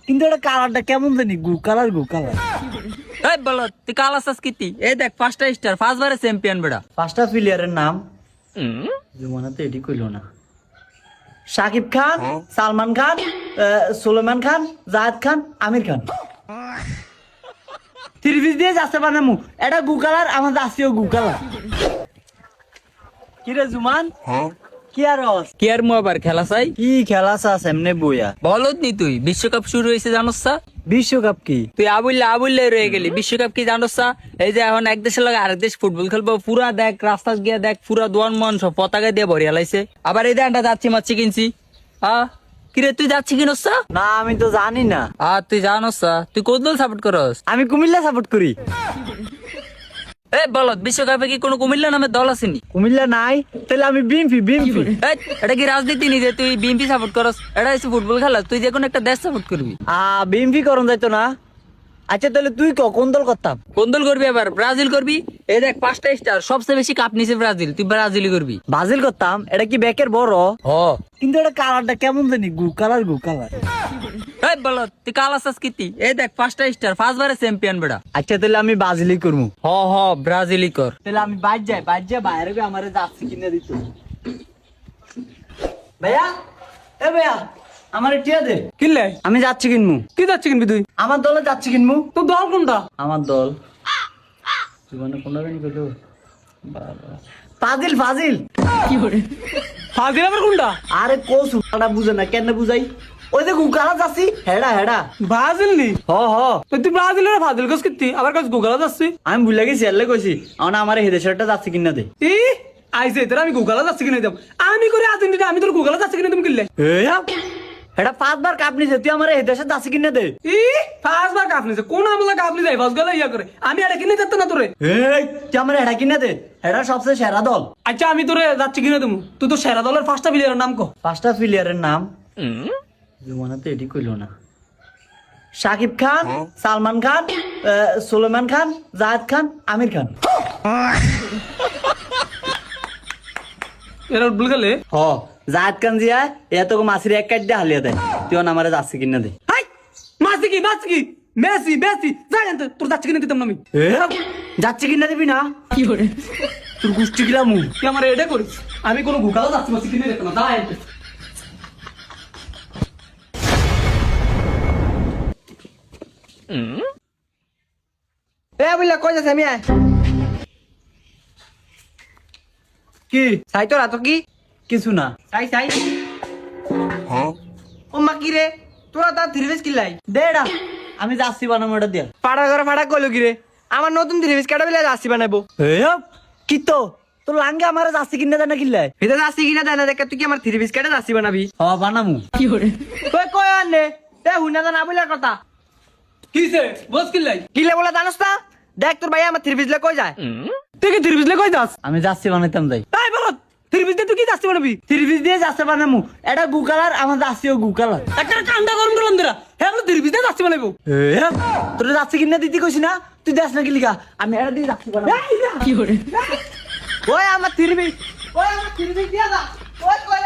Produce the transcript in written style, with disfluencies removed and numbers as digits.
কিন্তু এটা কালারটা কেমন জানি গু কালার এই বলো তুই কালা চাস কিতি এই দেখ 5টা স্টার 5 বারে চ্যাম্পিয়ন বেড়া। 5টা প্লেয়ারের নাম জীবনে তো এটি কইলো না। শাকিব খান, সালমান খান, সুলেমান খান, জাহেদ খান, আমির খান। 3 পিস দিয়ে যাচ্ছে বানামু। এটা গু কালার, আমার যাচ্ছেও গু কালার। কিরে জুমান কি আর কি আর মু আবার খেলা চাই কি খেলা চাস এমনি বইয়া? বলত নি তুই বিশ্বকাপ শুরু হয়েছে জানোস না? বিশ্বকাপ কি? তুই আবুল্লে রয়ে গেলি। বিশ্বকাপ কি জানোস না? এই যে এখন এক দেশের লাগে আরেক দেশ ফুটবল খেলবো, পুরা দেখ রাস্তা গিয়া দেখ পুরা দোয়ান মন সব পতাকা দিয়ে ভরিয়া লাইছে। আবার এই দেনটা যাচ্ছি মাচ্ছি কিনছি। কিরে তুই যাচ্ছি কিনস না আমি তো জানি না। তুই জানোস তুই কোন দল সাপোর্ট করস? আমি কুমিল্লা সাপোর্ট করি। এই বলত বিশ্বকাপে কি কোনো কুমিল্লা নামের দল আসেনি? কুমিল্লা নাই, তাহলে আমি বিএমপি। এটা কি রাজনীতি নি যে তুই বিএনপি সাপোর্ট করস? এটা হচ্ছে ফুটবল খেলা, তুই যে কোনো একটা দেশ সাপোর্ট করবি। বিএমপি করন যাইতো না। আচ্ছা তাহলে তুই কোন দল করতাম? কোন দল করবি? আবার ব্রাজিল করবি? এই দেখ 5টা স্টার, সবচেয়ে বেশি কাপ নিছে ব্রাজিল, তুই ব্রাজিলই করবি। ব্রাজিল করতাম। এটা কি ব্যাকের বড়? কিন্তু এটা কালারটা কেমন জানি গু কালার এই বলো তুই কালা চাস কিতি এই দেখ 5টা স্টার 5 বারে চ্যাম্পিয়ন বেড়া। আচ্ছা তাহলে আমি ব্রাজিলই করবো। ব্রাজিলই কর। তাহলে আমি বাইর যাই বাইরে গিয়ে আমারে যাচ্ছি কিনে দিত। ভাইয়া ভাইয়া আমার টিয়া দে। কিনলে আমি যাচ্ছি কিনবো। কি যাচ্ছে কিনবি তুই? আমার দলে যাচ্ছি কিনবো। তোর দল কোনটা? আমার দল জীবনে কোনটা জানি কইলো ফাজিল ফাজিল আবার কোনটা? আরে কোস বুঝে না কেন বুঝাই? ওই যে গুকালা যাচ্ছি হেডা ব্রাজিল নি? হ তুই ব্রাজিলের ফাজিল কস কিতি আবার কস গুগলা যাচ্ছি? আমি ভুলে গেছি এলে কইছি আমার হেদে শার্টটা যাচ্ছি কিনা দে। আইসে তোর আমি গুগলা যাচ্ছি কিনে দেব। আমি করে আর্জেন্টিনা, আমি তোর গুগলা যাচ্ছি কিনে তুমি কিনলে? এটা 5 বার কাপ নিছে, তুই আমার হেদে শার্ট যাচ্ছি কিনা দে। 5 বার কাপ নিছে? কোন আমলা কাপ নিছে? ফাস গলা ইয়া করে আমি এটা কিনে দিতে না তোরে। তুই আমার হেডা কিনা দে। হেডা সবচেয়ে সেরা দল। আচ্ছা আমি তোরে যাচ্ছি কিনে দেবো। তুই তো সেরা দলের 5টা প্লেয়ারের নাম কো। 5টা প্লেয়ারের নাম জীবনে তো এটি কইলো না। শাকিব খান, সালমান খান, সুলেমান খান, জাহেদ খান, আমির খান। এরা ভুল গেলে জাহেদ খান জিয়া এত মাসির এক কাট দিয়ে হালিয়া দেয়। তুই আমারে যাচ্ছি কিনা দে। মাসি কি মেসি জানেন তো তোর যাচ্ছি কিনে দিতাম না আমি। যাচ্ছি কিনা দিবি না? কি করে তোর গোষ্ঠী গিলাম তুই আমার এটা করিস? আমি কোনো গুগলা যাচ্ছি মাসি কিনে দিতাম না। বুঝলা কই যাচ্ছে আমি কি চাই তোরা তো কি কিছু না। চাই ও মা কি রে তোরা তার থ্রিভিস কিলাই দেড়া আমি যাচ্ছি বানাবো এটা দিয়া। ফাড়া করে ফাড়া কইলো কি রে আমার নতুন থ্রিভিস কাটা বিলে যাচ্ছি বানাবো। কি তো তোর লাঙ্গে আমার যাচ্ছি কিনা দেয় না কিনলাই? এটা যাচ্ছি কিনা দেয় না দেখ তুই কি আমার থ্রিভিস কাটা যাচ্ছি বানাবি? বানামু। কি করে কই কই আনে এ হুনা না বলার কথা কিসে বস কিলাই কিলে বলা জানোস না? দেখ তোর ভাই আমার থ্রিভিস লে কই যায়? তুই কি থ্রিভিস লে কই যাস? আমি যাচ্ছি বানাইতাম যাই। তাই বল থ্রিভিস দিয়ে তুই কি যাচ্ছি বানাবি? 3 পিস দিয়ে যাচ্ছে বানামু। এটা গু কালার, আমার যাচ্ছিও গু কালার। একটা কান্দা গরম করলাম তোরা হ্যাঁ থ্রিভিস দিয়ে যাচ্ছি বানাবো। তোর যাচ্ছি কিনা দিতে কইছি না? তুই দেখ না কি লিখা আমি এটা দিয়ে যাচ্ছি বানাবো। কি করে ওই আমার থ্রিভিস দিয়া যা ওই কই